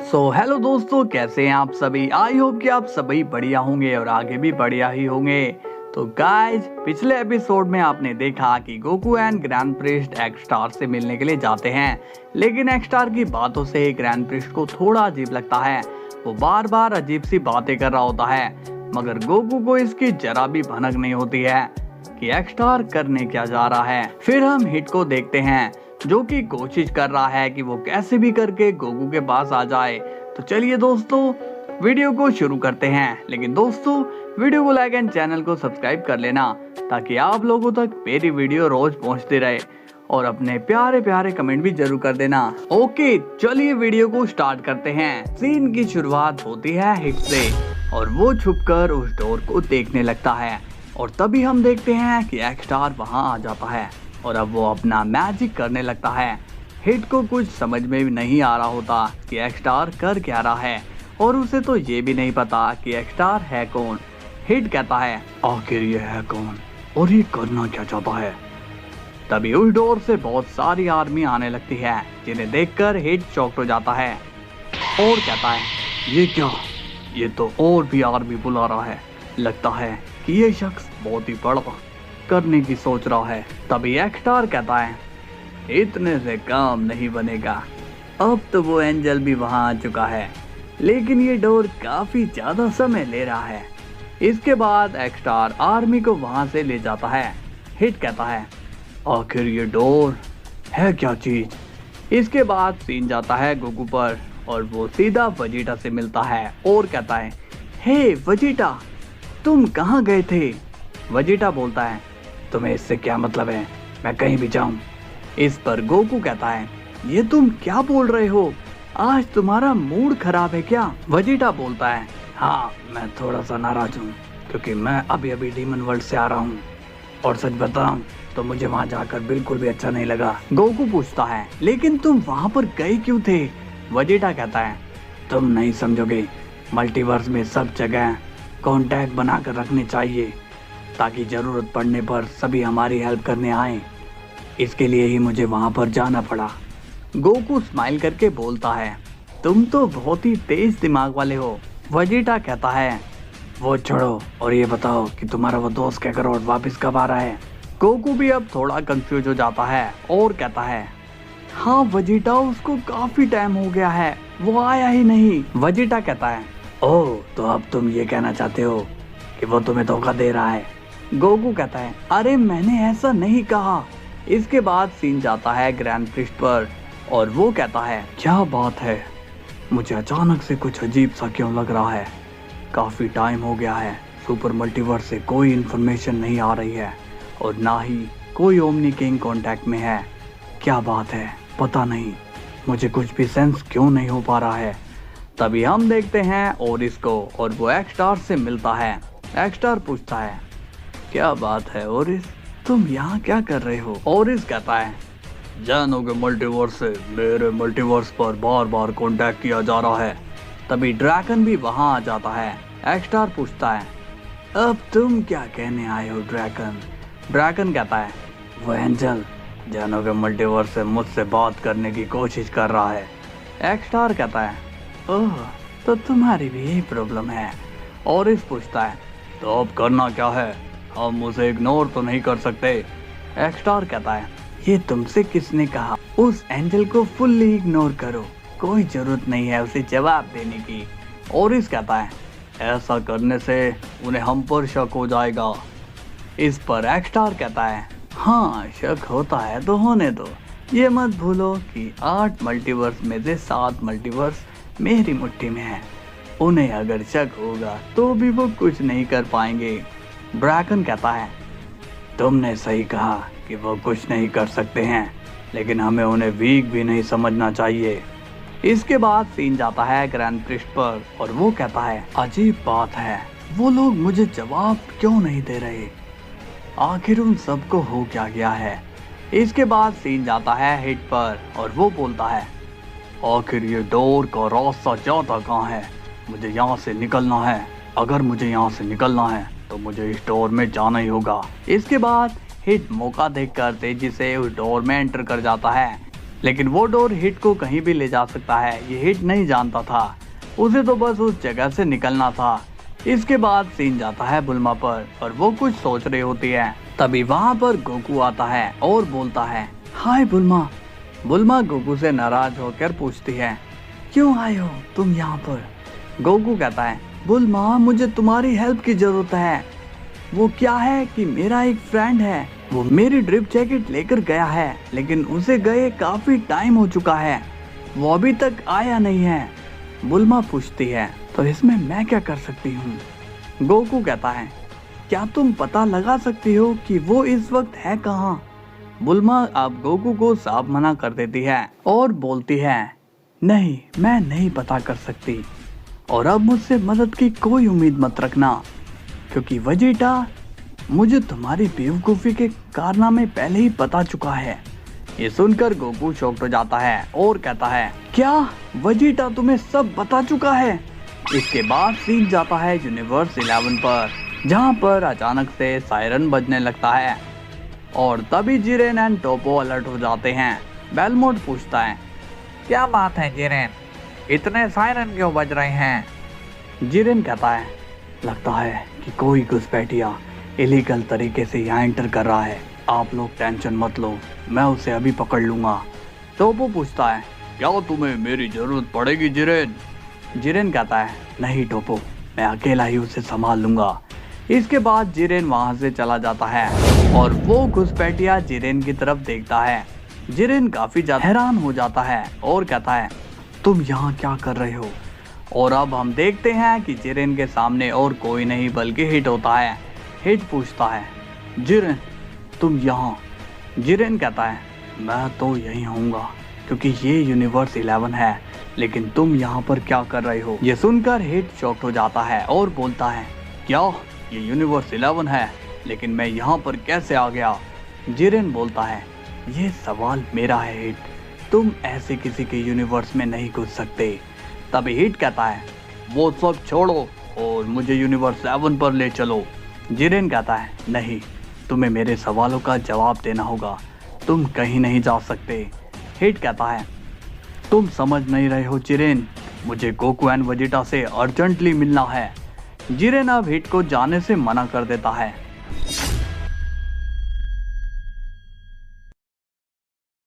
Hello दोस्तों, कैसे हैं आप सभी। आई होप कि आप सभी बढ़िया होंगे और आगे भी बढ़िया ही होंगे। तो गाइज, पिछले एपिसोड में आपने देखा कि Goku and grand priest x star से मिलने के लिए जाते हैं, लेकिन एक्स स्टार की बातों से ग्रैंड प्रिस्ट को थोड़ा अजीब लगता है। वो बार बार अजीब सी बातें कर रहा होता है, मगर गोकू को इसकी जरा भी भनक नहीं होती है कि एक्स स्टार करने क्या जा रहा है। फिर हम हिट को देखते हैं जो कि कोशिश कर रहा है कि वो कैसे भी करके गोकू के पास आ जाए। तो चलिए दोस्तों, वीडियो को शुरू करते हैं। लेकिन दोस्तों, वीडियो को लाइक एंड चैनल को सब्सक्राइब कर लेना ताकि आप लोगों तक मेरी वीडियो रोज पहुंचती रहे, और अपने प्यारे प्यारे कमेंट भी जरूर कर देना। ओके, चलिए वीडियो को स्टार्ट करते हैं। सीन की शुरुआत होती है हिट से और वो छुपकर उस डोर को देखने लगता है, और तभी हम देखते हैं कि एक्स स्टार वहां आ जाता है और अब वो अपना मैजिक करने लगता है। हिट को कुछ समझ में भी नहीं आ रहा होता कि एक्स स्टार कर क्या रहा है, और उसे तो ये भी नहीं पता कि एक्स स्टार है कौन। हिट कहता है, आखिर ये है कौन और ये करना क्या चाहता है। तभी उस डोर से बहुत सारी आर्मी आने लगती है, जिन्हें देखकर हिट चौंक हो जाता है और कहता है, ये क्या, ये तो और भी आर्मी बुला रहा है। लगता है कि ये शख्स बहुत ही बड़ा करने की सोच रहा है। तभी एक्स स्टार कहता है, इतने से काम नहीं बनेगा। अब तो वो एंजल भी वहां आ चुका है, लेकिन ये डोर काफी ज्यादा समय ले रहा है। इसके बाद एक्स स्टार आर्मी को वहां से ले जाता है। हिट कहता है, आखिर ये डोर है क्या चीज। इसके बाद सीन जाता है गोकू पर और वो सीधा वेजिटा से मिलता है और कहता है, हे वेजिटा, तुम कहाँ गए थे। वेजिटा बोलता है, तुम्हें इससे क्या मतलब है, मैं कहीं भी जाऊं। इस पर गोकू कहता है, ये तुम क्या बोल रहे हो, आज तुम्हारा मूड खराब है क्या। वेजिटा बोलता है, हाँ, मैं थोड़ा सा नाराज हूँ क्योंकि मैं अभी अभी डीमन वर्ल्ड से आ रहा हूँ, और सच बताऊं तो मुझे वहाँ जाकर बिल्कुल भी अच्छा नहीं लगा। गोकू पूछता है, लेकिन तुम वहाँ पर गए क्यों थे। वेजिटा कहता है, तुम नहीं समझोगे, मल्टीवर्स में सब जगह कॉन्टैक्ट बनाकर रखने चाहिए ताकि जरूरत पड़ने पर सभी हमारी हेल्प करने आए। इसके लिए ही मुझे वहां पर जाना पड़ा। गोकू स्माइल करके बोलता है, तुम तो बहुत ही तेज दिमाग वाले हो। वेजिटा कहता है, वो छोड़ो और ये बताओ कि तुम्हारा वो दोस्त कैकरोट वापस कब आ रहा है। गोकू भी अब थोड़ा कंफ्यूज हो जाता है और कहता है, हाँ वेजिटा, उसको काफी टाइम हो गया है, वो आया ही नहीं। वेजिटा कहता है, ओह, तो अब तुम ये कहना चाहते हो कि वो तुम्हें धोखा दे रहा है। गोकू कहता है, अरे मैंने ऐसा नहीं कहा। इसके बाद सीन जाता है ग्रैंड प्रिस्ट पर और वो कहता है, क्या बात है, मुझे अचानक से कुछ अजीब सा क्यों लग रहा है। काफी टाइम हो गया है, सुपर मल्टीवर्स से कोई इन्फॉर्मेशन नहीं आ रही है और ना ही कोई ओमनी किंग कांटेक्ट में है। क्या बात है, पता नहीं, मुझे कुछ भी सेंस क्यों नहीं हो पा रहा है। तभी हम देखते हैं ओरिस को और वो एक्स स्टार से मिलता है। एक्स स्टार पूछता है, क्या बात है ओरिस, तुम यहाँ क्या कर रहे हो। ओरिस कहता है, जानों के मल्टीवर्स से मेरे मल्टीवर्स पर बार बार कांटेक्ट किया जा रहा है। तभी ड्रैगन भी वहाँ आ जाता है। एक्स स्टार पूछता है, अब तुम क्या कहने आए हो ड्रैगन। ड्रैगन कहता है, वो एंजल जानों के मल्टीवर्स से मुझसे बात करने की कोशिश कर रहा है। एक्स स्टार कहता है, ओह, तो तुम्हारी भी यही प्रॉब्लम है। ओरिस पूछता है, तो अब करना क्या है, हम उसे इग्नोर तो नहीं कर सकते। एक्स स्टार कहता है, ये तुमसे किसने कहा, उस एंजल को फुल्ली इग्नोर करो, कोई जरूरत नहीं है उसे जवाब देने की। ओरिस कहता है, ऐसा करने से उन्हें हम पर शक हो जाएगा। इस पर एक्स स्टार कहता है, हाँ, शक होता है तो होने दो, ये मत भूलो कि 8 मल्टीवर्स में से 7 मल्टीवर्स मेरी मुट्ठी में है, उन्हें अगर शक होगा तो भी वो कुछ नहीं कर पाएंगे। ड्रैगन कहता है, तुमने सही कहा कि वो कुछ नहीं कर सकते हैं, लेकिन हमें उन्हें वीक भी नहीं समझना चाहिए। इसके बाद सीन जाता है ग्रैंड प्रिस्ट पर और वो कहता है, अजीब बात है, वो लोग मुझे जवाब क्यों नहीं दे रहे, आखिर उन सबको हो क्या गया है। इसके बाद सीन जाता है हिट पर और वो बोलता है, आखिर ये डोर का रास्ता जाता कहाँ है, मुझे यहाँ से निकलना है। अगर मुझे यहाँ से निकलना है तो मुझे इस डोर में जाना ही होगा। इसके बाद हिट मौका देखकर तेजी से उस डोर में एंटर कर जाता है। लेकिन वो डोर हिट को कहीं भी ले जा सकता है, ये हिट नहीं जानता था। उसे तो बस उस जगह से निकलना था। इसके बाद सीन जाता है बुल्मा पर और वो कुछ सोच रही होती है। तभी वहाँ पर गोकू आता है और बोलता है, हाय बुल्मा। बुल्मा गोकू से नाराज होकर पूछती है, क्यों आए हो तुम यहाँ पर? गोकू कहता है, बुल्मा मुझे तुम्हारी हेल्प की जरूरत है। वो क्या है कि मेरा एक फ्रेंड है, वो मेरी ड्रिप जैकेट लेकर गया है, लेकिन उसे गए काफी टाइम हो चुका है, वो अभी तक आया नहीं है। बुल्मा पूछती है, तो इसमें मैं क्या कर सकती हूँ? गोकू कहता है, क्या तुम पता लगा सकती हो कि वो इस वक्त है कहाँ? बुल्मा अब गोकू को साफ मना कर देती है और बोलती है, नहीं मैं नहीं पता कर सकती, और अब मुझसे मदद की कोई उम्मीद मत रखना, क्योंकि वेजिटा मुझे तुम्हारी बेवकूफ़ी के कारनामे पहले ही बता चुका है। ये सुनकर गोकू शॉक्ड हो जाता है और कहता है, क्या वेजिटा तुम्हें सब बता चुका है? इसके बाद सीन जाता है यूनिवर्स 11 पर, जहाँ पर अचानक से सायरन बजने लगता है और तभी जिरेन एंड टोपो अलर्ट हो जाते हैं। बेलमोट पूछता है, क्या बात है जिरेन, इतने सायरन क्यों बज रहे हैं? जिरेन कहता है, लगता है कि कोई घुसपैठिया इलीगल तरीके से यहाँ एंटर कर रहा है। आप लोग टेंशन मत लो, मैं उसे अभी पकड़ लूँगा। टोपो पूछता है, क्या तुम्हें मेरी जरूरत पड़ेगी जिरेन? जिरेन कहता है, नहीं टोपो, मैं अकेला ही उसे संभाल लूँगा। इसके बाद जिरेन वहाँ से चला जाता है और वो घुसपैठिया जिरेन की तरफ देखता है। जिरेन काफ़ी ज़्यादा हैरान हो जाता है और कहता है, तुम यहाँ क्या कर रहे हो? और अब हम देखते हैं कि जिरेन के सामने और कोई नहीं बल्कि हिट होता है। हिट पूछता है, जिरेन तुम यहाँ? जिरेन कहता है, मैं तो यहीं होऊंगा क्योंकि ये यूनिवर्स 11 है, लेकिन तुम यहाँ पर क्या कर रहे हो? ये सुनकर हिट शॉक्ड हो जाता है और बोलता है, क्या ये यूनिवर्स 11 है, लेकिन मैं यहाँ पर कैसे आ गया? जिरेन बोलता है, ये सवाल मेरा है हिट, तुम ऐसे किसी के यूनिवर्स में नहीं घुस सकते। तभी हिट कहता है, वो सब छोड़ो और मुझे यूनिवर्स 7 पर ले चलो। जिरेन कहता है, नहीं, तुम्हें मेरे सवालों का जवाब देना होगा, तुम कहीं नहीं जा सकते। हिट कहता है, तुम समझ नहीं रहे हो जिरेन, मुझे गोकू एंड वेजिटा से अर्जेंटली मिलना है। जिरेन अब हिट को जाने से मना कर देता है